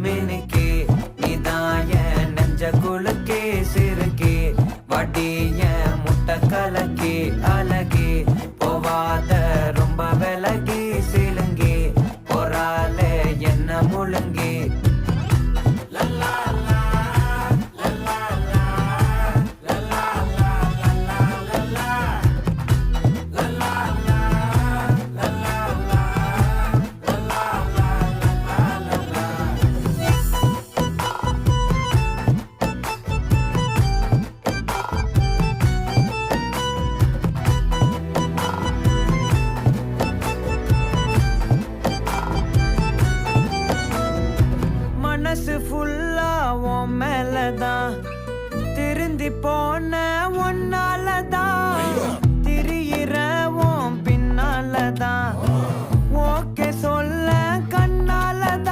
மினுக்கே நீதான் என் நெஞ்ச குலுக்கே சிறுக்கே வட்டி என் முட்டை கலக்கே அழகே போவாத ரொம்ப விலகி சிலுங்கே பொறாலே என்ன முழுங்கே மனசு ஃபுல்லா உன் மேலதான் திருந்தி போன ஒன்னாலதான் திரியிற உன் பின்னாலதான்